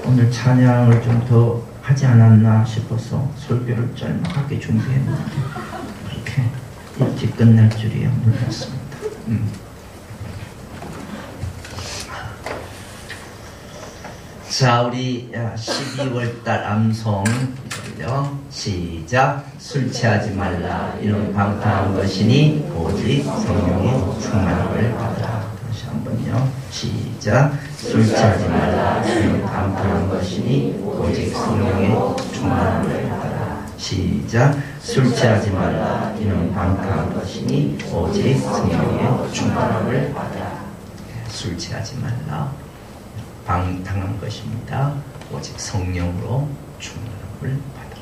오늘 찬양을 좀 더 하지 않았나 싶어서 설교를 짤막하게 준비했는데 그렇게 일찍 끝날 줄이야 몰랐습니다. 자, 우리 12월달 암송 시작. 술 취하지 말라. 이는 방탕한 것이니 오직 성령의 충만함을 받으라. 다시 한번요. 시작. 술 취하지 말라. 이는 방탕한 것이니 오직 성령의 충만함을 받으라. 시작. 술 취하지 말라. 이는 방탕한 것이니 오직 성령의 충만함을 받으라. 술 취하지 말라. 방탕한 것입니다. 오직 성령으로 충만함을 받으라.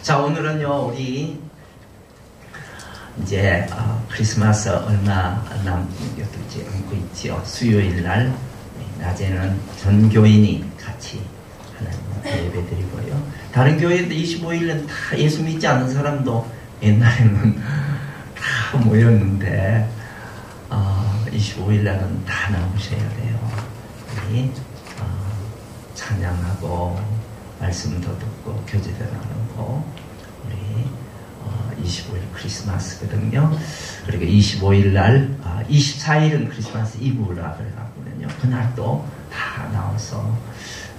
자, 오늘은요, 우리 이제 크리스마스 얼마 남겨두지 않고 있지요. 수요일 날 낮에는 전 교인이 같이 하나님 예배 드리고요. 다른 교회도 25일은 다 예수 믿지 않는 사람도 옛날에는 다 모였는데 25일 날은 다 나오셔야 돼요. 우리 찬양하고 말씀도 듣고 교제도 나누고 우리 25일 크리스마스거든요. 그리고 25일 날 24일은 크리스마스 이브라 그래가지고는요. 그날도 다 나와서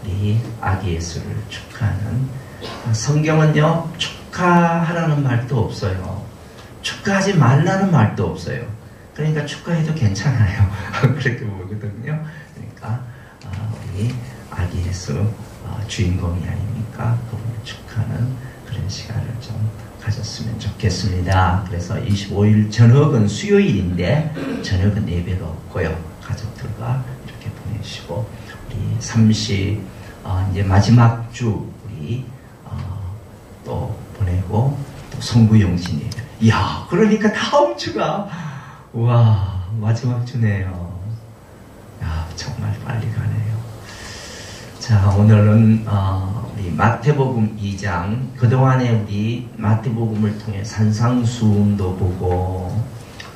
우리 아기 예수를 축하하는. 성경은요 축하하라는 말도 없어요. 축하하지 말라는 말도 없어요. 그러니까 축하해도 괜찮아요. 그렇게 보거든요. 그러니까 우리 아기 예수 주인공이 아닙니까? 그분을 축하하는 그런 시간을 좀 가졌으면 좋겠습니다. 그래서 25일 저녁은 수요일인데 저녁은 예배가 없고요. 가족들과 이렇게 보내시고 우리 30 이제 마지막 주 우리 또 보내고 또 성구영신이에요. 이야, 그러니까 다음 주가 와 마지막 주네요. 야, 정말 빨리 가네요. 자, 오늘은 우리 마태복음 2장, 그동안에 우리 마태복음을 통해 산상수훈도 보고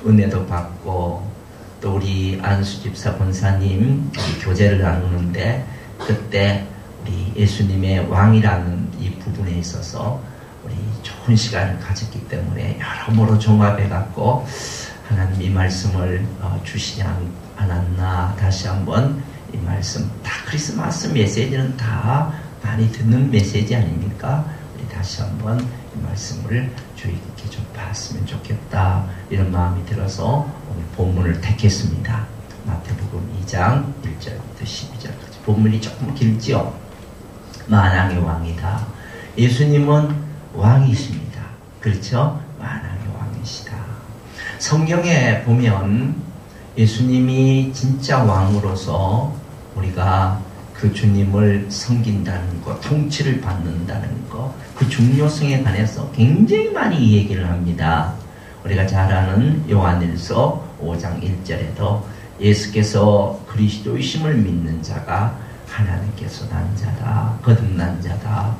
은혜도 받고 또 우리 안수집사 권사님 교제를 나누는데 그때 우리 예수님의 왕이라는 이 부분에 있어서 우리 좋은 시간을 가졌기 때문에 여러모로 종합해갖고 하나님 이 말씀을 주시지 않았나. 다시 한번 이 말씀, 다 크리스마스 메시지는 다 많이 듣는 메시지 아닙니까? 우리 다시 한번 이 말씀을 주의 깊게 좀 봤으면 좋겠다, 이런 마음이 들어서 오늘 본문을 택했습니다. 마태복음 2장 1절부터 12절까지. 본문이 조금 길지요. 만왕의 왕이다. 예수님은 왕이십니다. 그렇죠? 만왕의 왕이시다. 성경에 보면 예수님이 진짜 왕으로서 우리가 그 주님을 섬긴다는 것, 통치를 받는다는 것, 그 중요성에 관해서 굉장히 많이 이 얘기를 합니다. 우리가 잘 아는 요한일서 5장 1절에도 예수께서 그리스도이심을 믿는 자가 하나님께서 난 자다, 거듭난 자다.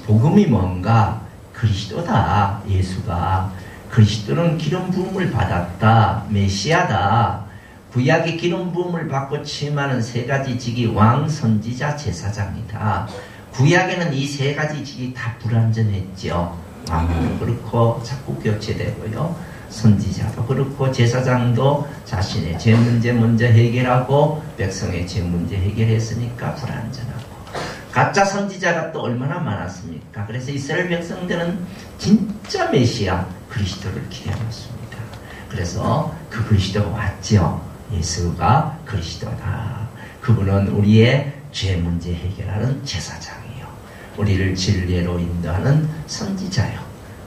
복음이 뭔가? 그리스도다. 예수가 그리스도는 기름 부음을 받았다. 메시아다. 구약의 기름 부음을 받고 취임하는 세 가지 직이 왕, 선지자, 제사장이다. 구약에는 이 세 가지 직이 다 불완전했죠. 왕도 그렇고 자꾸 교체되고요. 선지자도 그렇고 제사장도 자신의 죄 문제 먼저 해결하고 백성의 죄 문제 해결했으니까 불완전하고, 가짜 선지자가 또 얼마나 많았습니까? 그래서 이스라엘 백성들은 진짜 메시아 그리스도를 기대하였습니다. 그래서 그 그리스도가 왔죠. 예수가 그리스도다. 그분은 우리의 죄 문제 해결하는 제사장이요, 우리를 진리로 인도하는 선지자요,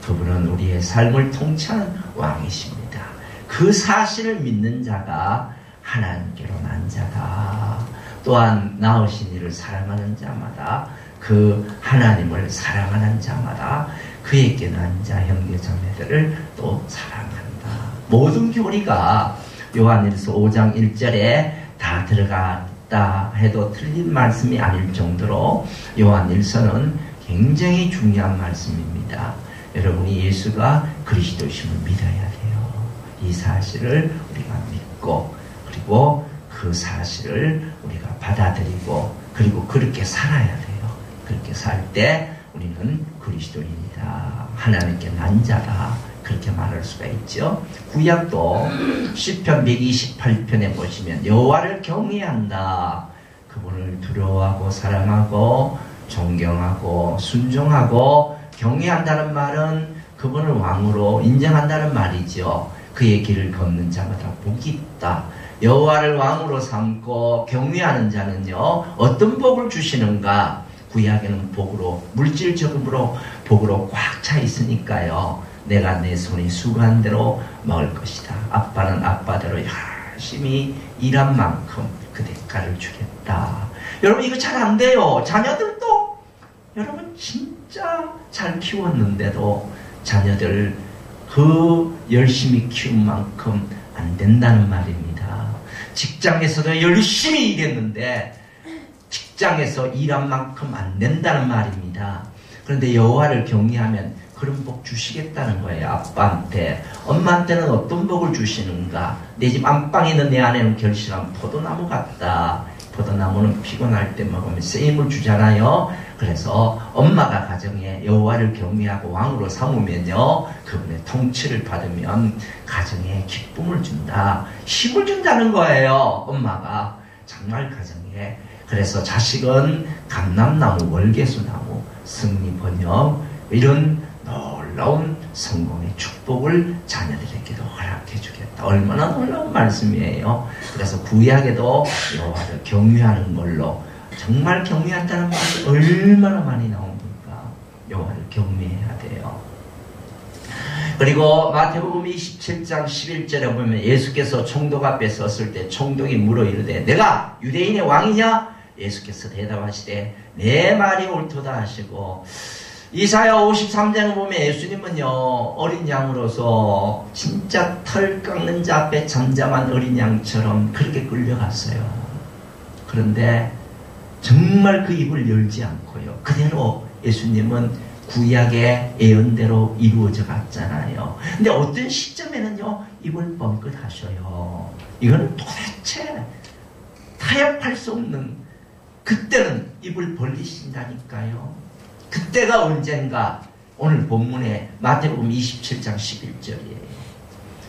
그분은 우리의 삶을 통치하는 왕이십니다. 그 사실을 믿는 자가 하나님께로 난 자다. 또한 나으신 이를 사랑하는 자마다, 그 하나님을 사랑하는 자마다 그에게 난 자 형제자매들을 또 사랑한다. 모든 교리가 요한일서 5장 1절에 다 들어갔다 해도 틀린 말씀이 아닐 정도로 요한일서는 굉장히 중요한 말씀입니다. 여러분이 예수가 그리스도이심을 믿어야 돼요. 이 사실을 우리가 믿고, 그리고 그 사실을 우리가 받아들이고 그리고 그렇게 살아야 돼요. 그렇게 살 때 우리는 그리스도인이다. 하나님께 난 자다. 그렇게 말할 수가 있죠. 구약도 시편 128편에 보시면 여호와를 경외한다. 그분을 두려워하고 사랑하고 존경하고 순종하고 경외한다는 말은 그분을 왕으로 인정한다는 말이죠. 그의 길을 걷는 자마다 복이 있다. 여호와를 왕으로 삼고 경외하는 자는요, 어떤 복을 주시는가? 구약에는 복으로, 물질적으로 복으로 꽉 차 있으니까요. 내가 내 손이 수고한 대로 먹을 것이다. 아빠는 아빠대로 열심히 일한 만큼 그 대가를 주겠다. 여러분, 이거 잘 안 돼요. 자녀들도 여러분 진짜 잘 키웠는데도 자녀들 그 열심히 키운 만큼 안 된다는 말입니다. 직장에서도 열심히 일했는데 직장에서 일한 만큼 안 된다는 말입니다. 그런데 여호와를 경외하면 그런 복 주시겠다는 거예요. 아빠한테. 엄마한테는 어떤 복을 주시는가? 내 집 안방에 있는 내 아내는 결실한 포도나무 같다. 포도나무는 피곤할 때 먹으면 쎄임을 주잖아요. 그래서 엄마가 가정에 여호와를 경외하고 왕으로 삼으면요, 그분의 통치를 받으면 가정에 기쁨을 준다. 힘을 준다는 거예요. 엄마가 정말 가정에. 그래서 자식은 감람나무, 월계수나무, 승리번영 이런 놀라운 성공의 축복을 자녀들에게도 허락해 주겠다. 얼마나 놀라운 말씀이에요. 그래서 구약에도 여호와를 경외하는 걸로, 정말 경외한다는 말이 얼마나 많이 나옵니까? 여호와를 경외해야 돼요. 그리고 마태복음 27장 11절에 보면 예수께서 총독 앞에 섰을 때 총독이 물어 이르되 내가 유대인의 왕이냐? 예수께서 대답하시되 내 말이 옳도다 하시고, 이사야 53장을 보면 예수님은요, 어린 양으로서 진짜 털 깎는 자 앞에 잠잠한 어린 양처럼 그렇게 끌려갔어요. 그런데 정말 그 입을 열지 않고요, 그대로 예수님은 구약의 예언대로 이루어져 갔잖아요. 근데 어떤 시점에는요, 입을 뻥끗 하셔요. 이거는 도대체 타협할 수 없는, 그때는 입을 벌리신다니까요. 그때가 언젠가? 오늘 본문에 마태복음 27장 11절이에요.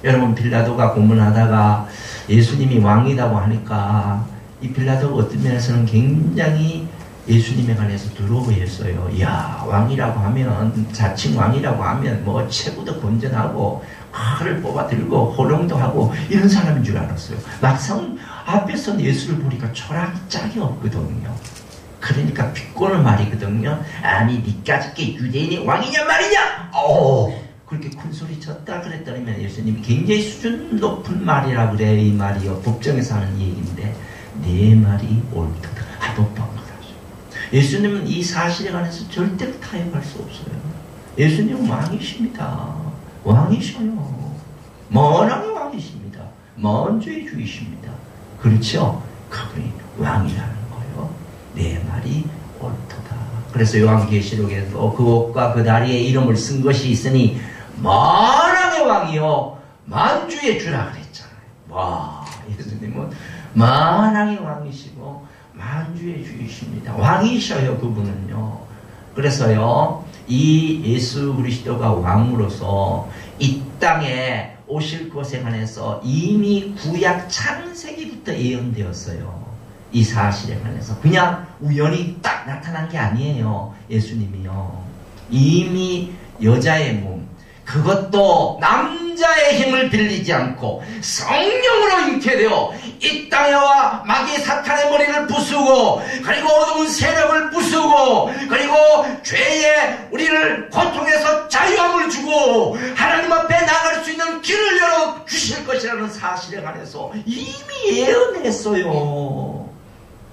여러분, 빌라도가 고문하다가 예수님이 왕이라고 하니까 이 빌라도가 어떤 면에서는 굉장히 예수님에 관해서 두려워했어요. 이야, 왕이라고 하면, 자칭 왕이라고 하면 뭐 체구도 건전하고 칼을 뽑아 들고 호령도 하고 이런 사람인 줄 알았어요. 막상 앞에서 예수를 보니까 초라하기 짝이 없거든요. 그러니까 비꼬는 말이거든요. 아니, 니까짓게 유대인의 왕이냐 말이냐? 그렇게 큰 소리 쳤다 그랬더니 예수님이 굉장히 수준 높은 말이라 그래. 이 말이요, 법정에서 하는 얘기인데 내 말이 옳다. 한번 반복하죠. 예수님은 이 사실에 관해서 절대로 타협할 수 없어요. 예수님은 왕이십니다. 왕이셔요. 만왕의 왕이십니다. 만주의 주이십니다. 그렇죠? 그분이 왕이라는 거예요. 내 말이 옳도다. 그래서 요한계시록에도 그 옷과 그 다리에 이름을 쓴 것이 있으니 만왕의 왕이요 만주의 주라 그랬잖아요. 와, 예수님은 만왕의 왕이시고 만주의 주이십니다. 왕이셔요, 그분은요. 그래서요, 이 예수 그리스도가 왕으로서 이 땅에 오실 것에 관해서 이미 구약 창세기부터 예언되었어요. 이 사실에 관해서 그냥 우연히 딱 나타난 게 아니에요. 예수님이요, 이미 여자의 몸, 그것도 남자의 힘을 빌리지 않고 성령으로 잉태되어 이 땅에와 마귀 사탄의 머리를 부수고, 그리고 어두운 세력을 부수고, 그리고 죄의 우리를 고통에서 자유함을 주고 하나님 앞에 나갈 수 있는 길을 열어 주실 것이라는 사실에 관해서 이미 예언했어요.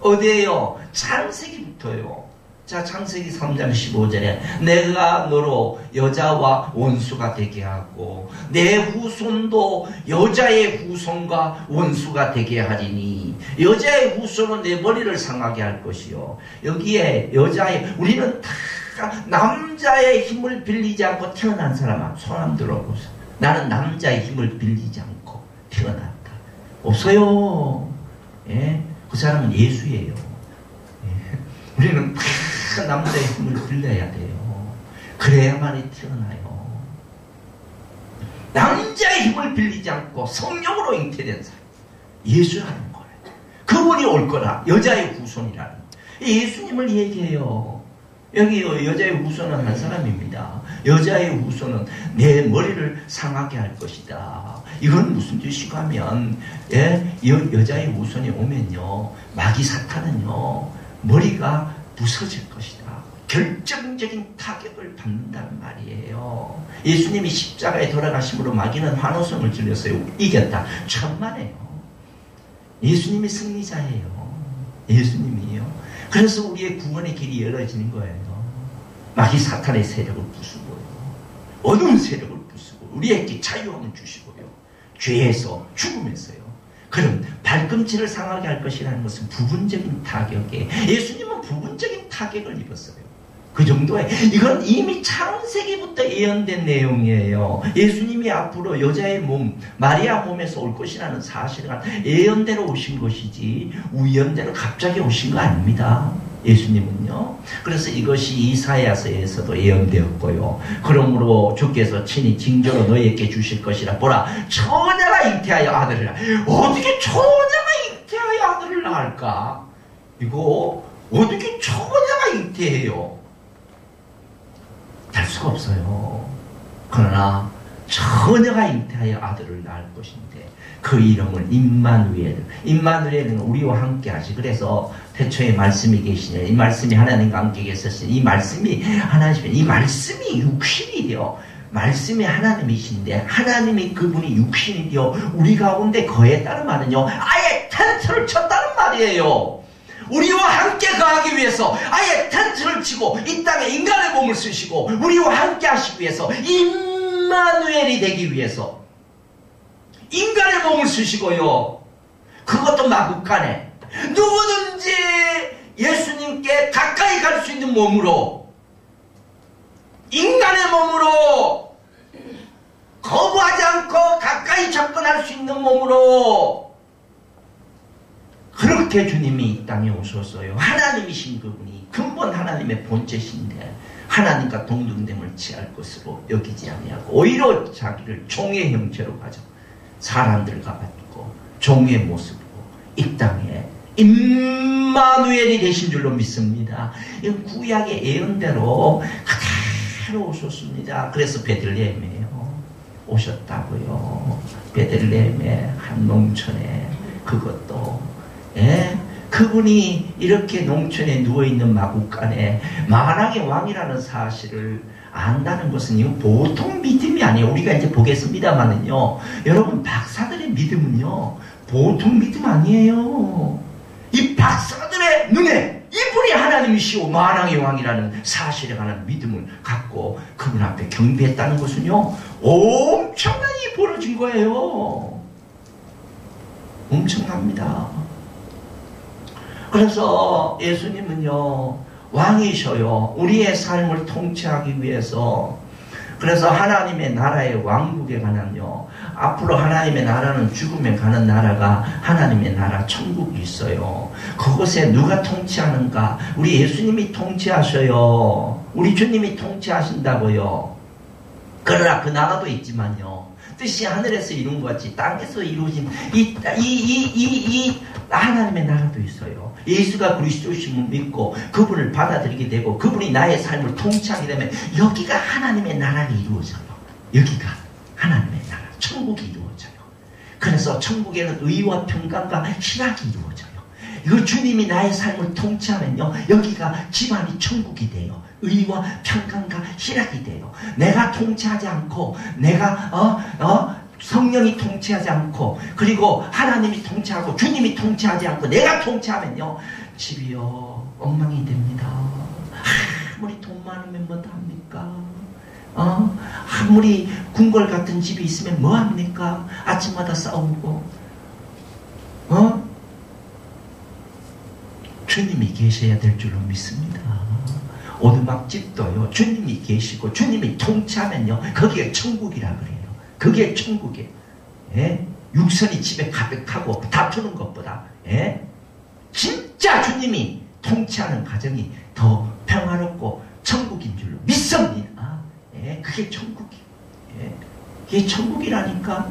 어디에요? 창세기부터요. 자, 창세기 3장 15절에 내가 너로 여자와 원수가 되게 하고 내 후손도 여자의 후손과 원수가 되게 하리니, 여자의 후손은 내 머리를 상하게 할 것이요. 여기에 여자의, 우리는 다 남자의 힘을 빌리지 않고 태어난 사람아, 손 한번 들어보세요. 나는 남자의 힘을 빌리지 않고 태어났다. 없어요. 예? 그 사람은 예수예요. 예? 우리는 다 남자의 힘을 빌려야 돼요. 그래야만이 태어나요. 남자의 힘을 빌리지 않고 성령으로 잉태된 사람, 예수라는 거예요. 그분이 올 거라. 여자의 후손이라는 거예요. 예수님을 얘기해요. 여기 여자의 후손은 한 사람입니다. 여자의 후손은 내 머리를 상하게 할 것이다. 이건 무슨 뜻이고 하면, 예? 여자의 후손이 오면요, 마귀 사탄은요, 머리가 부서질 것이다. 결정적인 타격을 받는다는 말이에요. 예수님이 십자가에 돌아가심으로 마귀는 환호성을 질렀어요. 이겼다. 천만에요. 예수님이 승리자예요. 예수님이요. 그래서 우리의 구원의 길이 열어지는 거예요. 마귀 사탄의 세력을 부수고요. 어두운 세력을 부수고 우리에게 자유함을 주시고요. 죄에서 죽음에서요. 그럼 발꿈치를 상하게 할 것이라는 것은 부분적인 타격에, 예수님은 부분적인 타격을 입었어요. 그 정도에 이건 이미 창세기부터 예언된 내용이에요. 예수님이 앞으로 여자의 몸, 마리아 몸에서 올 것이라는 사실은 예언대로 오신 것이지 우연대로 갑자기 오신 거 아닙니다. 예수님은요. 그래서 이것이 이사야서에서도 예언되었고요. 그러므로 주께서 친히 징조로 너희에게 주실 것이라. 보라, 처녀가 잉태하여 아들을 낳아. 어떻게 처녀가 잉태하여 아들을 낳을까? 이거 어떻게 처녀가 잉태해요? 될 수가 없어요. 그러나 처녀가 잉태하여 아들을 낳을 것인데 그 이름을 임마누엘. 임마누엘은 우리와 함께 하시. 그래서 태초에 말씀이 계시냐, 이 말씀이 하나님과 함께 계셨으니 이 말씀이 하나님이시면, 이 말씀이 육신이 되어, 말씀이 하나님이신데 하나님이 그분이 육신이 되어 우리 가운데 거했다는 말은요, 아예 텐트를 쳤다는 말이에요. 우리와 함께 거하기 위해서 아예 텐트를 치고 이 땅에 인간의 몸을 쓰시고 우리와 함께 하시기 위해서, 임마누엘이 되기 위해서 인간의 몸을 쓰시고요. 그것도 마구간에 누구든지 예수님께 가까이 갈 수 있는 몸으로, 인간의 몸으로, 거부하지 않고 가까이 접근할 수 있는 몸으로, 그렇게 주님이 이 땅에 오셨어요. 하나님이신 그분이 근본 하나님의 본체신데 하나님과 동등됨을 취할 것으로 여기지 아니하고 오히려 자기를 종의 형체로 가져 사람들과 같고 종의 모습으로 이 땅에 임마누엘이 되신 줄로 믿습니다. 이건 구약의 예언대로 그대로 오셨습니다. 그래서 베들레헴에 오셨다고요. 베들레헴의 한 농촌에, 그것도, 예? 그분이 이렇게 농촌에 누워있는 마구간에 만왕의 왕이라는 사실을 안다는 것은 이거 보통 믿음이 아니에요. 우리가 이제 보겠습니다만은요, 여러분, 박사들의 믿음은요 보통 믿음 아니에요. 이 박사들의 눈에 이분이 하나님이시오 만왕의 왕이라는 사실에 관한 믿음을 갖고 그분 앞에 경배했다는 것은요 엄청난 일이 벌어진 거예요. 엄청납니다. 그래서 예수님은요 왕이셔요. 우리의 삶을 통치하기 위해서. 그래서 하나님의 나라의 왕국에 관한요, 앞으로 하나님의 나라는 죽음에 가는 나라가 하나님의 나라 천국이 있어요. 그곳에 누가 통치하는가? 우리 예수님이 통치하셔요. 우리 주님이 통치하신다고요. 그러나 그 나라도 있지만요, 뜻이 하늘에서 이룬 것 같이 땅에서 이루어진 이 하나님의 나라도 있어요. 예수가 그리스도심을 믿고 그분을 받아들이게 되고 그분이 나의 삶을 통치하게 되면 여기가 하나님의 나라가 이루어져요. 여기가 하나님의 나라, 천국이 이루어져요. 그래서 천국에는 의와 평강과 희락이 이루어져요. 이거 주님이 나의 삶을 통치하면요, 여기가 집안이 천국이 돼요. 의와 평강과 희락이 돼요. 내가 통치하지 않고, 내가 성령이 통치하지 않고, 그리고 하나님이 통치하고 주님이 통치하지 않고 내가 통치하면요, 집이요 엉망이 됩니다. 아무리 돈 많으면 뭐 합니까? 아무리 궁궐 같은 집이 있으면 뭐 합니까? 아침마다 싸우고, 주님이 계셔야 될 줄로 믿습니다. 오두막집도요, 주님이 계시고 주님이 통치하면요, 거기에 천국이라 그래요. 그게 천국이에요. 예? 육선이 집에 가득하고 다투는 것보다 진짜 주님이 통치하는 가정이 더 평화롭고 천국인 줄로 믿습니다. 그게 천국이에요. 그게 천국이라니까.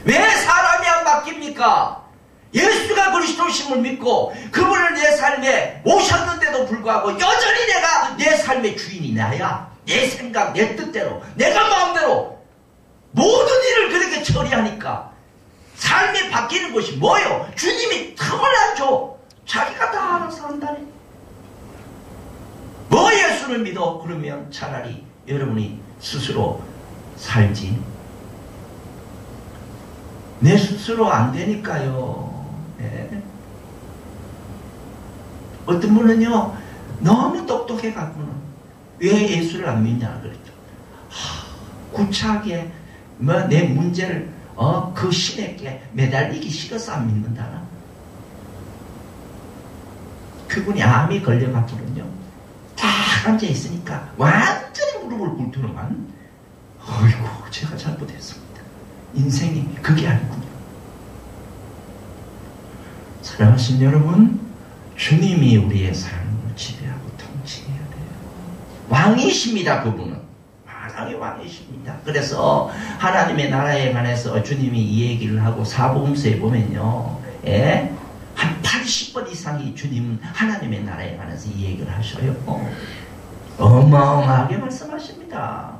왜 사람이 안 바뀝니까? 예수가 그리스도심을 믿고 그분을 내 삶에 모셨는데도 불구하고 여전히 내가 내 삶의 주인이 나야. 내 생각, 내 뜻대로, 내가 마음대로 모든 일을 그렇게 처리하니까 삶이 바뀌는 것이 뭐예요? 주님이 틈을 안 줘. 자기가 다 알아서 한다네. 뭐 예수를 믿어? 그러면 차라리 여러분이 스스로 살지. 내 스스로 안 되니까요. 어떤 분은요, 너무 똑똑해갖고는 왜 예수를 안 믿냐 그랬죠. 구차하게 내 문제를 그 신에게 매달리기 싫어서 안 믿는다나. 그분이 암이 걸려갖고는요, 딱 앉아있으니까 완전히 무릎을 꿇더니만, 어이구 제가 잘못했습니다. 인생이 그게 아니군요. 사랑하신 여러분, 주님이 우리의 삶을 지배하고 통치해야 돼요. 왕이십니다. 그분은 만왕의 왕이십니다. 그래서 하나님의 나라에 관해서 주님이 이 얘기를 하고 사복음서에 보면요, 한 80번 이상이 주님은 하나님의 나라에 관해서 이 얘기를 하셔요. 어마어마하게 말씀하십니다.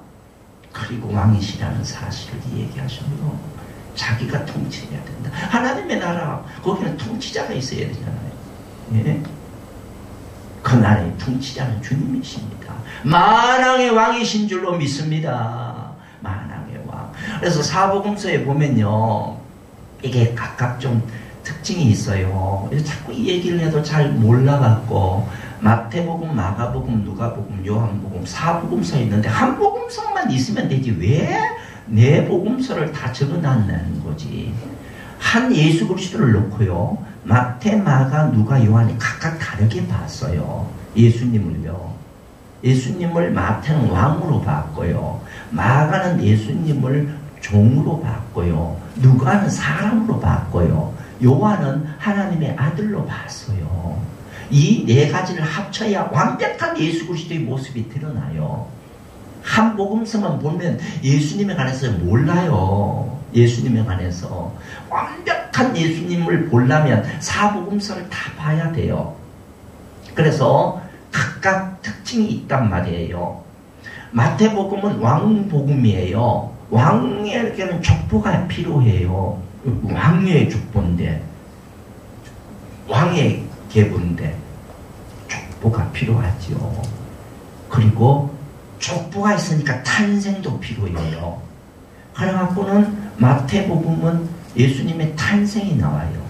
그리고 왕이시라는 사실을 얘기하셔요. 자기가 통치해야 된다. 하나님의 나라, 거기는 통치자가 있어야 되잖아요. 그 나라의 통치자는 주님이십니다. 만왕의 왕이신 줄로 믿습니다. 만왕의 왕. 그래서 사복음서에 보면요, 이게 각각 좀 특징이 있어요. 그래서 자꾸 이 얘기를 해도 잘 몰라갖고 마태복음, 마가복음, 누가복음, 요한복음, 사복음서 있는데 한 복음서만 있으면 되지 왜 네 복음서를 다 적어놨는 거지. 한 예수 그리스도를 놓고요, 마태, 마가, 누가, 요한이 각각 다르게 봤어요. 예수님을요. 예수님을 마태는 왕으로 봤고요, 마가는 예수님을 종으로 봤고요, 누가는 사람으로 봤고요, 요한은 하나님의 아들로 봤어요. 이 네 가지를 합쳐야 완벽한 예수 그리스도의 모습이 드러나요. 한 복음서만 보면 예수님에 관해서 몰라요. 예수님에 관해서 완벽한 예수님을 보려면 사복음서를 다 봐야 돼요. 그래서 각각 특징이 있단 말이에요. 마태복음은 왕복음이에요. 왕에게는 족보가 필요해요. 왕의 족보인데, 왕의 계보인데 족보가 필요하죠. 그리고 족보가 있으니까 탄생도 필요해요. 그래갖고는 마태복음은 예수님의 탄생이 나와요.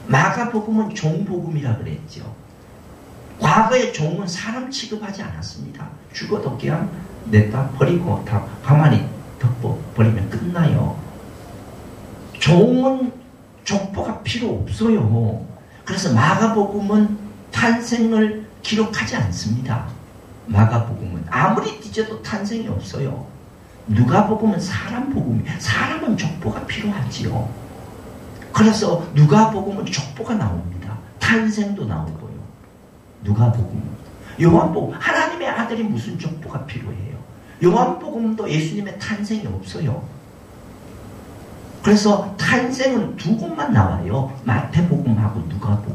마가복음은 종복음이라 그랬죠. 과거의 종은 사람 취급하지 않았습니다. 죽어도 그냥 냈다 버리고 다 가만히 덮어버리면 끝나요. 종은 족보가 필요 없어요. 그래서 마가복음은 탄생을 기록하지 않습니다. 마가복음은 아무리 뒤져도 탄생이 없어요. 누가복음은 사람복음이, 사람은 족보가 필요하지요. 그래서 누가복음은 족보가 나옵니다. 탄생도 나오고요. 누가복음은. 요한복음, 하나님의 아들이 무슨 족보가 필요해요. 요한복음도 예수님의 탄생이 없어요. 그래서 탄생은 두 곳만 나와요. 마태복음하고 누가복음.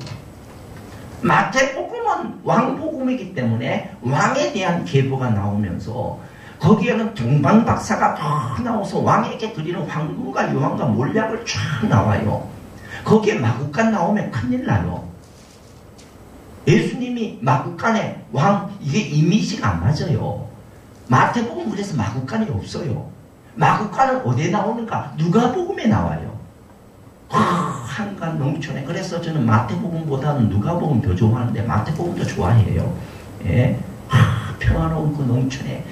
마태복음은 왕복음이기 때문에 왕에 대한 계보가 나오면서 거기에는 동방박사가 다 나와서 왕에게 드리는 황금과 유황과 몰약을 쫙 나와요. 거기에 마구간 나오면 큰일 나요. 예수님이 마구간에 왕, 이게 이미지가 안 맞아요. 마태복음 그래서 마구간이 없어요. 마구간은 어디에 나오는가? 누가복음에 나와요. 한간 농촌에. 그래서 저는 마태복음보다는 누가복음 더 좋아하는데 마태복음도 좋아해요. 평화로운 그 농촌에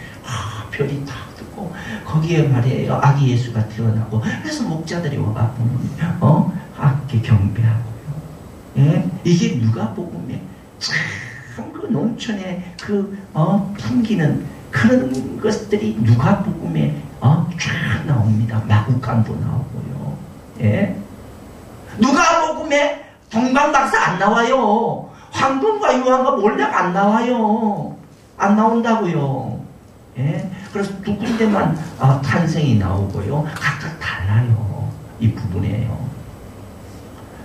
별이 탁 뜨고 거기에 말이에요, 아기 예수가 태어나고, 그래서 목자들이 와보면 함께 경배하고요. 이게 누가복음에 참 그 농촌에 그 풍기는 그런 것들이 누가복음에 쫙 나옵니다. 마구간도 나오고요. 누가복음에 동방박사 안 나와요. 황금과 유황과 몰약 안 나와요. 안 나온다고요. 예? 그래서 두 군데만 탄생이 나오고요. 각각 달라요. 이 부분이에요.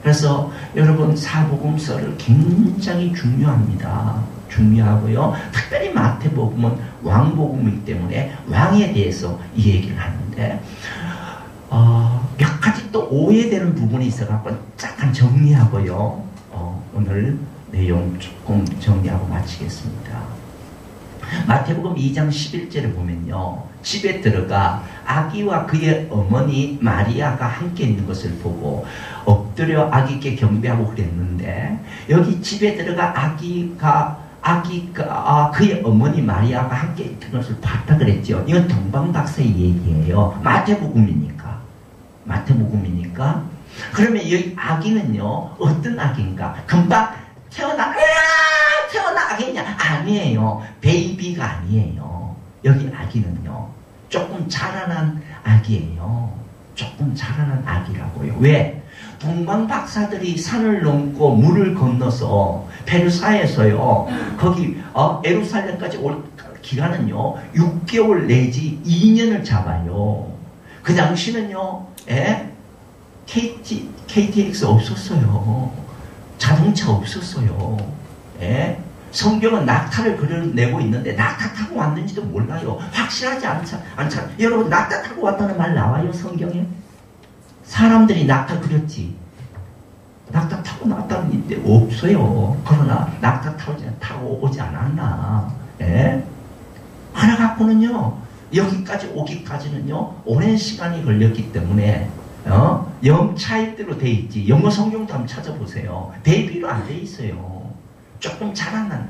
그래서 여러분 사복음서를 굉장히 중요합니다. 중요하고요. 특별히 마태복음은 왕복음이기 때문에 왕에 대해서 이 얘기를 하는데 몇 가지 또 오해되는 부분이 있어갖고 잠깐 정리하고요. 오늘 내용 조금 정리하고 마치겠습니다. 마태복음 2장 11절을 보면요. 집에 들어가 아기와 그의 어머니 마리아가 함께 있는 것을 보고 엎드려 아기께 경배하고 그랬는데 여기 집에 들어가 아기가 그의 어머니 마리아가 함께 있는 것을 봤다 그랬죠. 이건 동방박사의 얘기예요. 마태복음이니까. 그러면 여기 아기는요. 어떤 아기인가? 금방 태어난 아기냐? 아니에요. 베이비가 아니에요. 여기 아기는요. 조금 자라난 아기예요. 조금 자라난 아기라고요. 왜? 동방박사들이 산을 넘고 물을 건너서 페르사에서요. 거기 예루살렘까지 올 기간은요. 6개월 내지 2년을 잡아요. 그 당시는요. KTX 없었어요. 자동차 없었어요. 성경은 낙타를 그려내고 있는데 낙타 타고 왔는지도 몰라요. 확실하지 않잖아. 여러분 낙타 타고 왔다는 말 나와요 성경에? 사람들이 낙타 그렸지. 낙타 타고 나왔다는 게 없어요. 그러나 낙타 타고 오지 않았나. 그래갖고는요 여기까지 오기까지는요 오랜 시간이 걸렸기 때문에 영차일대로 돼 있지. 영어 성경도 한번 찾아보세요. 베이비로 안 돼 있어요. 조금 자라난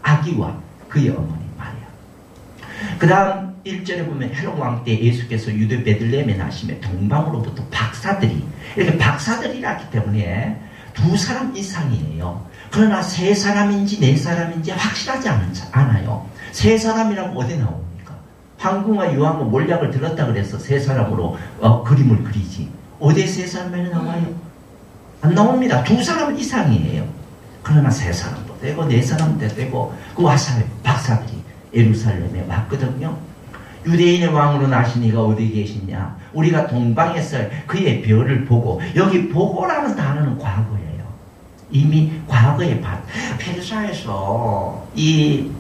아기와 그의 어머니 마리아. 그 다음 1절에 보면 헤롯 왕 때 예수께서 유대 베들레헴에 나시며 동방으로부터 박사들이, 이렇게 박사들이라기 때문에 두 사람 이상이에요. 그러나 세 사람인지 네 사람인지 확실하지 않아요. 세 사람이라고 어디 나옵니까? 황금과 유황과 몰약을 들었다 그래서 세 사람으로 그림을 그리지. 어디에 세 사람이 나와요? 안 나옵니다. 두 사람 이상이에요. 그러나 세 사람도 되고 네 사람도 되고 그 와서 박사들이 예루살렘에 왔거든요. 유대인의 왕으로 나신 이가 어디 계시냐? 우리가 동방에서 그의 별을 보고, 여기 보고라는 단어는 과거예요. 이미 과거에 페르사에서 이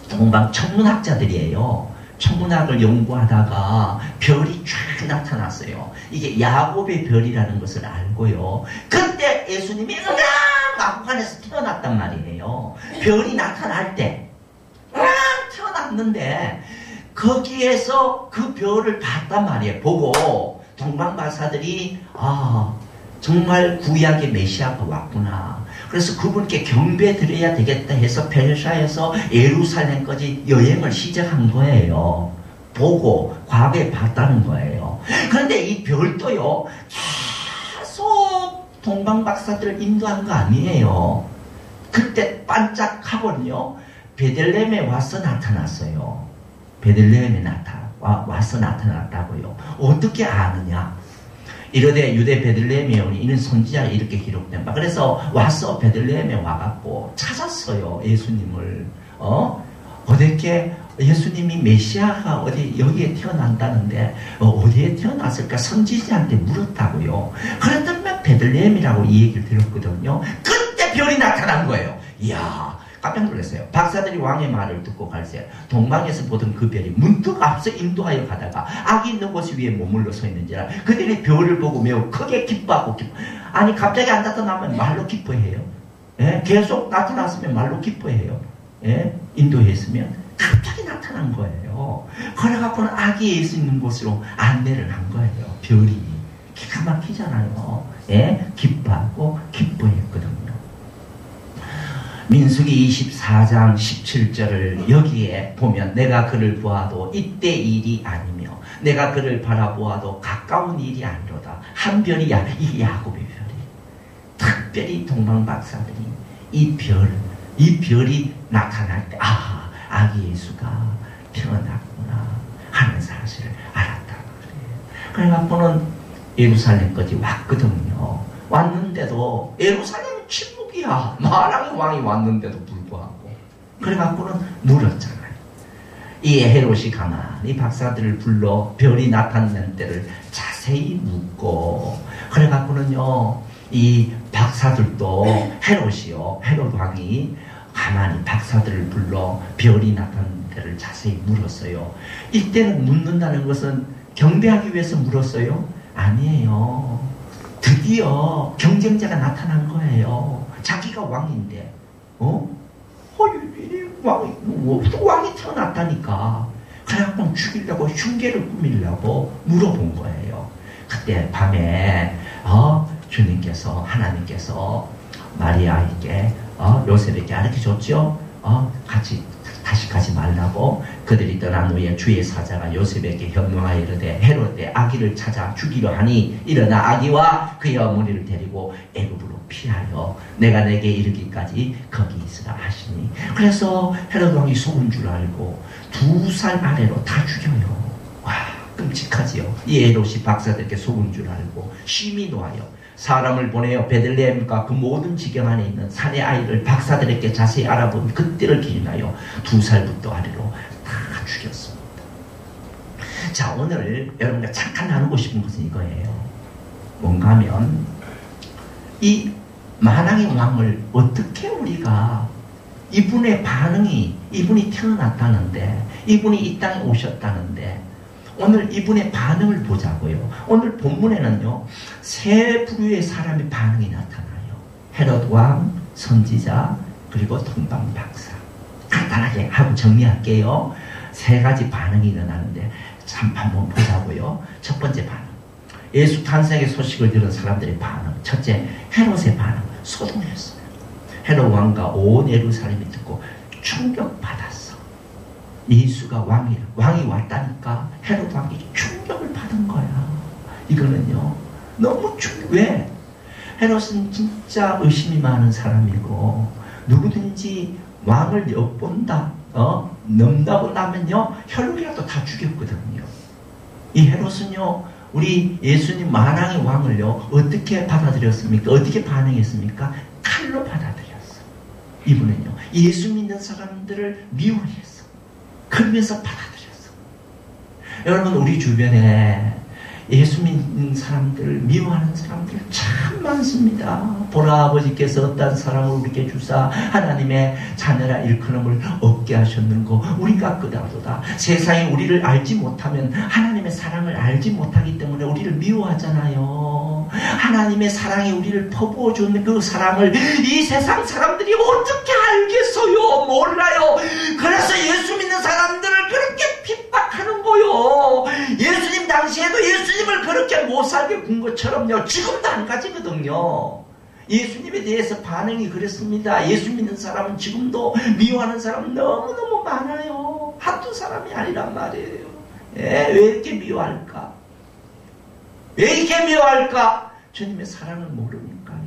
동방 천문학자들이에요. 천문학을 연구하다가 별이 쫙 나타났어요. 이게 야곱의 별이라는 것을 알고요. 그때 예수님이 마구간에서 태어났단 말이에요. 별이 나타날 때 태어났는데 거기에서 그 별을 봤단 말이에요. 보고 동방박사들이 정말 구약의 메시아가 왔구나. 그래서 그분께 경배 드려야 되겠다 해서 페르사에서 예루살렘까지 여행을 시작한 거예요. 보고 과거에 봤다는 거예요. 그런데 이 별도요 계속 동방박사들을 인도한 거 아니에요. 그때 반짝하고는요 베들레헴에 와서 나타났어요. 베들레헴에 와서 나타났다고요. 어떻게 아느냐? 이르되 유대 베들레헴에 오니 이는 선지자 이렇게 기록된 바. 그래서 와서 베들레헴에 와갖고 찾았어요. 예수님을. 어떻게 예수님이 메시아가 어디 여기에 태어난다는데 어디에 태어났을까? 선지자한테 물었다고요. 그랬더니 베들레헴이라고 이 얘기를 들었거든요. 그때 별이 나타난 거예요. 이야, 깜짝 놀랐어요. 박사들이 왕의 말을 듣고 갈새 동방에서 보던 그 별이 문득 앞서 인도하여 가다가 아기 있는 곳 위에 머물러 서 있는지라 그들이 별을 보고 매우 크게 기뻐하고 아니 갑자기 안 나타나면 말로 기뻐해요. 계속 나타났으면 말로 기뻐해요. 인도했으면 갑자기 나타난 거예요. 그래갖고는 아기 예수 있는 곳으로 안내를 한 거예요. 별이 기가 막히잖아요. 기뻐하고 기뻐했거든요. 민수기 24장 17절을 여기에 보면 내가 그를 보아도 이때 일이 아니며 내가 그를 바라보아도 가까운 일이 아니로다. 한 별이야. 이게 야곱의 별이. 특별히 동방박사들이 이 별이 나타날 때 아기 예수가 태어났구나 하는 사실을 알았다는 거예요. 그래갖고는 예루살렘까지 왔거든요. 왔는데도 예루살렘 침묵이야. 마랑의 왕이 왔는데도 불구하고. 그래갖고는 물었잖아요. 이 헤롯이 가만히 박사들을 불러 별이 나타난 때를 자세히 묻고, 그래갖고는요, 이 박사들도 헤롯이요, 헤롯 왕이 가만히 박사들을 불러 별이 나타난 때를 자세히 물었어요. 이때는 묻는다는 것은 경배하기 위해서 물었어요? 아니에요. 드디어 경쟁자가 나타난 거예요. 자기가 왕인데, 왕이 태어났다니까. 그래갖고 죽이려고 흉계를 꾸미려고 물어본 거예요. 그때 밤에 주님께서, 하나님께서 마리아에게 요셉에게 가르쳐줬죠. 다시 가지 말라고. 그들이 떠난 후에 주의 사자가 요셉에게 현명하여 이르되 헤롯의 아기를 찾아 죽이려 하니 일어나 아기와 그의 어머니를 데리고 애굽으로 피하여 내가 내게 이르기까지 거기 있으라 하시니. 그래서 헤롯 왕이 속은 줄 알고 2살 아래로 다 죽여요. 와, 끔찍하지요. 이 헤롯이 박사들께 속은 줄 알고 심히 노하여 사람을 보내어 베들레헴과 그 모든 지경 안에 있는 산의 아이를 박사들에게 자세히 알아본 그때를 기준하여 2살부터 아래로 다 죽였습니다. 자, 오늘 여러분과 잠깐 나누고 싶은 것은 이거예요. 뭔가 하면 이 만왕의 왕을 어떻게 우리가, 이분의 반응이, 이분이 태어났다는데, 이분이 이 땅에 오셨다는데, 오늘 이분의 반응을 보자고요. 오늘 본문에는요, 세 부류의 사람의 반응이 나타나요. 헤롯 왕, 선지자, 그리고 동방 박사. 간단하게 하고 정리할게요. 세 가지 반응이 일어나는데 참 한번 보자고요. 첫 번째 반응, 예수 탄생의 소식을 들은 사람들의 반응. 첫째, 헤롯의 반응, 소동했어요. 헤롯 왕과 온 예루살렘이 듣고 충격받았어. 예수가 왕이 왔다니까 헤롯 왕이 충격을 받은 거야. 이거는요, 너무 왜? 헤롯은 진짜 의심이 많은 사람이고, 누구든지 왕을 엿본다, 넘나고 나면요, 혈육이라도 다 죽였거든요. 이 헤롯은요, 우리 예수님 만왕의 왕을요, 어떻게 받아들였습니까? 어떻게 반응했습니까? 칼로 받아들였어. 이분은요, 예수 믿는 사람들을 미워했어. 그러면서 받아들였어. 여러분, 우리 주변에 예수 믿는 사람들을 미워하는 사람들 참 많습니다. 보라, 아버지께서 어떤 사람을 우리에게 주사 하나님의 자녀라 일컬음을 얻게 하셨는고 우리가 끄다보다. 세상이 우리를 알지 못하면 하나님의 사랑을 알지 못하기 때문에 우리를 미워하잖아요. 하나님의 사랑이 우리를 퍼부어 주는 그 사랑을 이 세상 사람들이 어떻게 알겠어요? 몰라요. 그래서 예수 믿는 사람들을 그렇게 핍박하는 거요. 예수님 당시에도 예수님을 그렇게 못 살게 군 것처럼요, 지금도 안 가지거든요. 예수님에 대해서 반응이 그랬습니다. 예수 믿는 사람은 지금도 미워하는 사람은 너무너무 많아요. 한두 사람이 아니란 말이에요. 왜 이렇게 미워할까? 왜 이렇게 미워할까? 주님의 사랑을 모르니까요.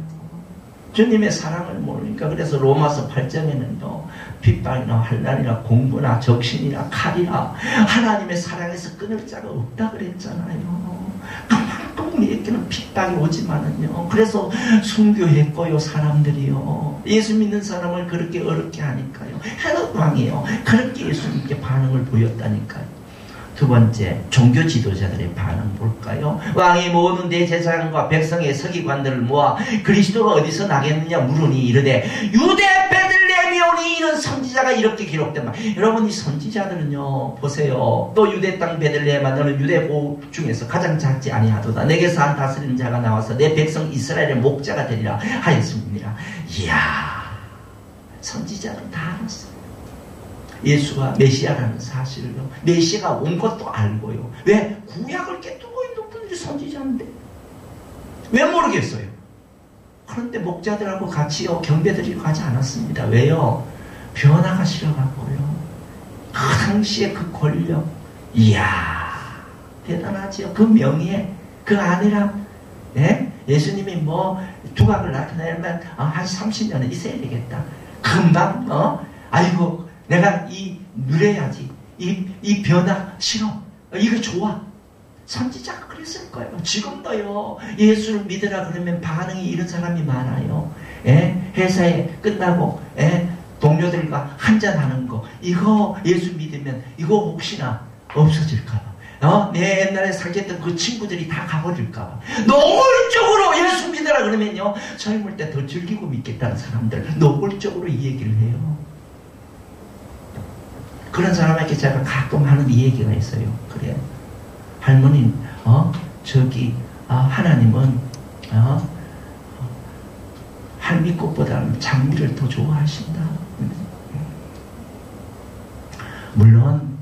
주님의 사랑을 모르니까. 그래서 로마서 8장에는요, 핍박이나 환난이나 공부나 적신이나 칼이나 하나님의 사랑에서 끊을 자가 없다 그랬잖아요. 그만큼 우리에게는 핍박이 오지만은요, 그래서 순교했고요, 사람들이요, 예수 믿는 사람을 그렇게 어렵게 하니까요. 헤롯 왕이요, 그렇게 예수님께 반응을 보였다니까요. 두 번째, 종교 지도자들의 반응 볼까요? 왕이 모든 대제사장과 백성의 서기관들을 모아 그리스도가 어디서 나겠느냐 물으니 이르되 유대 베들레헴이 오니. 이런 선지자가 이렇게 기록된 말. 여러분, 이 선지자들은요, 보세요. 또 유대 땅 베들레헴아, 너는 유대 고국 중에서 가장 작지 아니하도다. 내게서 한 다스리는 자가 나와서 내 백성 이스라엘의 목자가 되리라 하였습니다. 이야, 선지자는 다 알았어요. 예수가 메시아라는 사실을요, 메시아가 온 것도 알고요. 왜? 구약을 깨뜨고 있는 분들이 선지자인데 왜 모르겠어요? 그런데 목자들하고 같이요, 경배드리러 가지 않았습니다. 왜요? 변화가 싫어갖고요. 그 당시에 그 권력, 이야, 대단하지요. 그 명예, 그 아내랑, 예수님이 뭐 두각을 나타내면 한 30년은 있어야 되겠다. 금방 아이고 내가 누려야지. 이 변화 싫어. 이거 좋아. 선지자가 그랬을 거예요. 지금도요, 예수를 믿으라 그러면 반응이 이런 사람이 많아요. 회사에 끝나고 동료들과 한잔하는 거, 이거 예수 믿으면 이거 혹시나 없어질까봐, 내 옛날에 사귀었던 그 친구들이 다 가버릴까봐 노골적으로 예수 믿으라 그러면요, 젊을 때 더 즐기고 믿겠다는 사람들 노골적으로 이 얘기를 해요. 그런 사람에게 제가 가끔 하는 이 얘기가 있어요. 그래, 할머니, 저기 하나님은 할미 꽃보다는 장미를 더 좋아하신다. 물론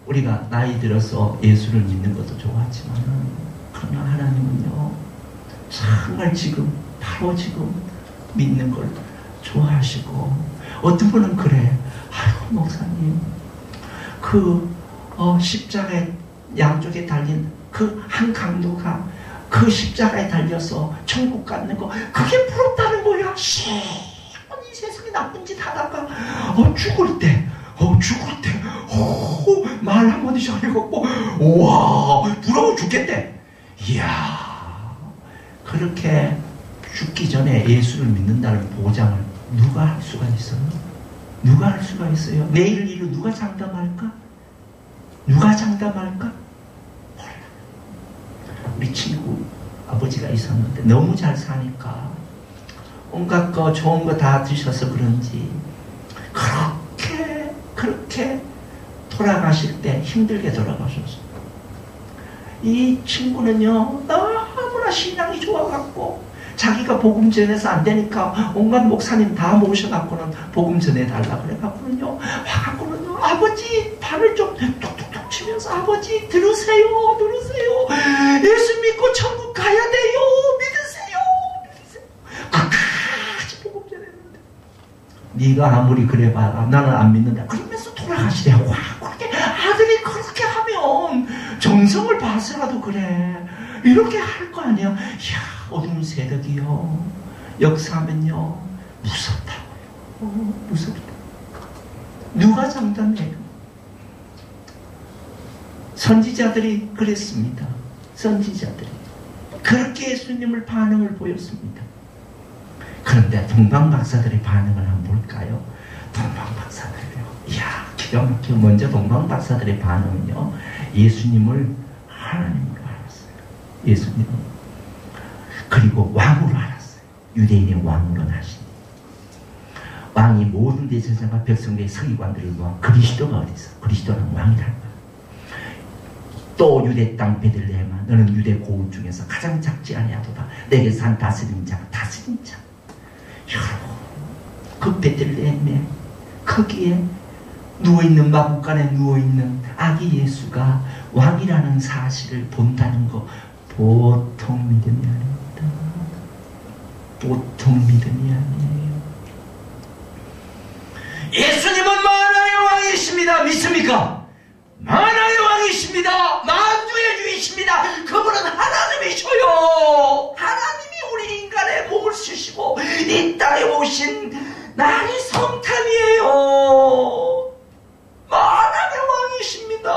우리가 나이 들어서 예수를 믿는 것도 좋아하지만, 그러나 하나님은요, 정말 지금 바로 지금 믿는 걸 좋아하시고, 어떤 분은 그래, 아이고 목사님, 그 십자가에 양쪽에 달린 그 한 강도가 그 십자가에 달려서 천국 가는 거, 그게 부럽다는 거야. 이 세상에 나쁜 짓 하다가 죽을 때 말 한마디씩 해갖고 와 부러워 죽겠대. 이야, 그렇게 죽기 전에 예수를 믿는다는 보장을 누가 할 수가 있어요? 누가 할 수가 있어요? 내일 일을 누가 장담할까? 누가 장담할까? 몰라. 우리 친구 아버지가 있었는데 너무 잘 사니까 온갖 거 좋은 거 다 드셔서 그런지 그렇게 돌아가실 때 힘들게 돌아가셨어요. 이 친구는요, 너무나 신앙이 좋아갖고 자기가 복음 전해서 안 되니까 온갖 목사님 다 모셔갖고는 복음 전해달라 그래갖고는요, 와갖고는요, 아버지 발을 좀 툭툭툭 치면서, 아버지 들으세요. 예수 믿고 천국 가야 돼요. 믿으세요. 끝까지 복음 전했는데, 네가 아무리 그래봐라 나는 안 믿는다 그러면서 돌아가시래요. 와, 그렇게 아들이 그렇게 하면 정성을 봐서라도 그래, 이렇게 할 거 아니야. 이야, 어두운 세력이요, 역사하면요 무섭다고요. 무섭다. 누가 장담해요? 선지자들이 그랬습니다. 선지자들이 그렇게 예수님을 반응을 보였습니다. 그런데 동방박사들의 반응을 한번 볼까요? 동방박사들이요, 이야, 기가 막히고, 먼저 동방박사들의 반응은요, 예수님을 하나님으로 알았어요. 예수님은. 그리고 왕으로 알았어요. 유대인의 왕으로 나신 왕이 모든 대제사장과 백성들의 서기관들을 모아 그리스도가 어디 있어? 그리스도는 왕이라는 거야. 또 유대 땅 베들레헴아, 너는 유대 고을 중에서 가장 작지 아니하도다. 내게서 한 다스린 자. 여러분, 그 베들레헴에 거기에 누워있는, 마구간에 누워있는 아기 예수가 왕이라는 사실을 본다는 거 보통 믿음이 아닙니다. 보통 믿음이 아니에요. 예수님은 만화의 왕이십니다. 믿습니까? 만화의 왕이십니다. 만주의 주이십니다. 그분은 하나님이셔요. 하나님이 우리 인간의 몸을 쓰시고 이 땅에 오신 날이 성탄이에요. 만왕의 왕이십니다.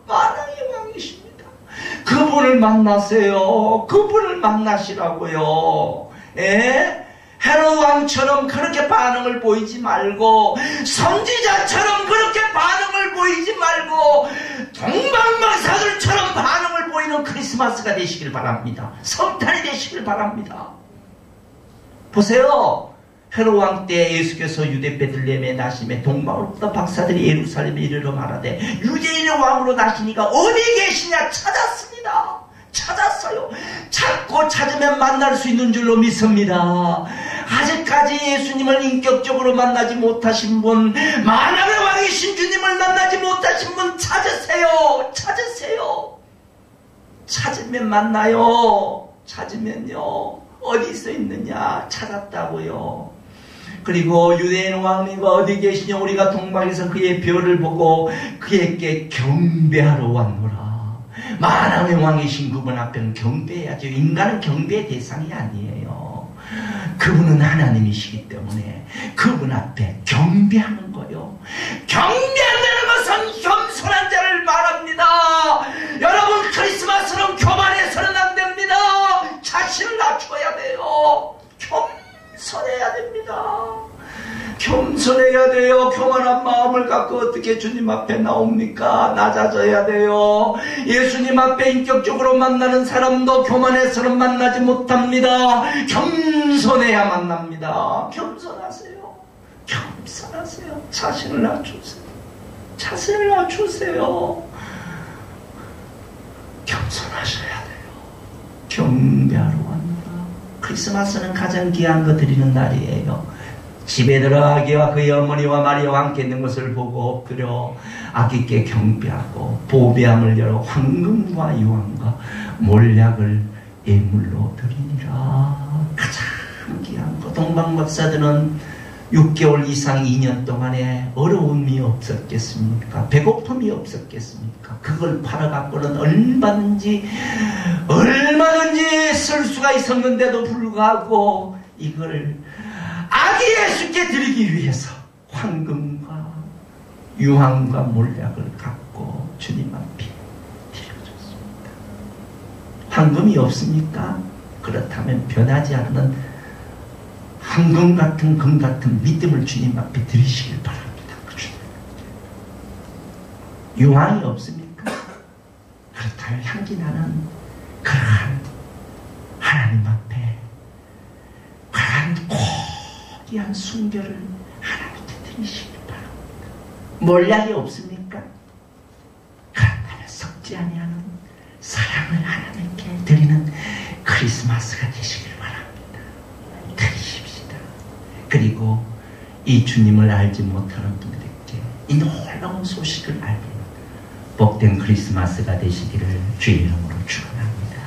만왕의 왕이십니다. 그분을 만나세요. 그분을 만나시라고요. 헤롯 왕처럼 그렇게 반응을 보이지 말고, 선지자처럼 그렇게 반응을 보이지 말고, 동방박사들처럼 반응을 보이는 크리스마스가 되시길 바랍니다. 성탄이 되시길 바랍니다. 보세요. 헤롯 왕 때 예수께서 유대 베들레헴에 나심에 동방으로부터 박사들이 예루살렘에 이르러 말하되 유대인의 왕으로 나시니까 어디 계시냐 찾았습니다. 찾았어요. 찾고 찾으면 만날 수 있는 줄로 믿습니다. 아직까지 예수님을 인격적으로 만나지 못하신 분, 만왕의 왕이신 주님을 만나지 못하신 분 찾으세요. 찾으면 만나요. 찾으면요, 어디서 있느냐 찾았다고요. 그리고 유대인 왕님과 어디 계시냐, 우리가 동방에서 그의 별을 보고 그에게 경배하러 왔노라. 만왕의 왕이신 그분 앞에는 경배해야죠. 인간은 경배의 대상이 아니에요. 그분은 하나님이시기 때문에 그분 앞에 경배하는 거요. 경배한다는 것은 겸손한 자를 말합니다. 여러분, 돼요. 교만한 마음을 갖고 어떻게 주님 앞에 나옵니까? 낮아져야 돼요. 예수님 앞에 인격적으로 만나는 사람도 교만해서는 만나지 못합니다. 겸손해야 만납니다. 겸손하세요. 겸손하세요. 자신을 낮추세요. 자신을 낮추세요. 겸손하셔야 돼요. 경배하러 왔노라. 크리스마스는 가장 귀한 거 드리는 날이에요. 집에 들어가기와 그의 어머니와 마리아와 함께 있는 것을 보고 엎드려 아기께 경배하고 보배함을 열어 황금과 유황과 몰약을 예물로 드리니라. 가장 귀한 거. 동방 박사들은 6개월 이상 2년 동안에 어려움이 없었겠습니까? 배고픔이 없었겠습니까? 그걸 팔아갖고는 얼마든지 쓸 수가 있었는데도 불구하고 이걸 아기 예수께 드리기 위해서 황금과 유황과 몰약을 갖고 주님 앞에 드려줬습니다. 황금이 없습니까? 그렇다면 변하지 않는 황금 같은 금 같은 믿음을 주님 앞에 드리시길 바랍니다. 유황이 없습니까? 그렇다면 향기 나는 그러한 하나님 앞에 그러한 고귀한 순결을 하나님께 드리시길 바랍니다. 몰약이 없습니까? 그렇다면 썩지 아니하는 사랑을 하나님께 드리는 크리스마스가 되시길 바랍니다. 드리십시다. 그리고 이 주님을 알지 못하는 분들에게 이 놀라운 소식을 알게 복된 크리스마스가 되시기를 주의 이름으로 축원합니다.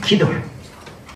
기도합니다.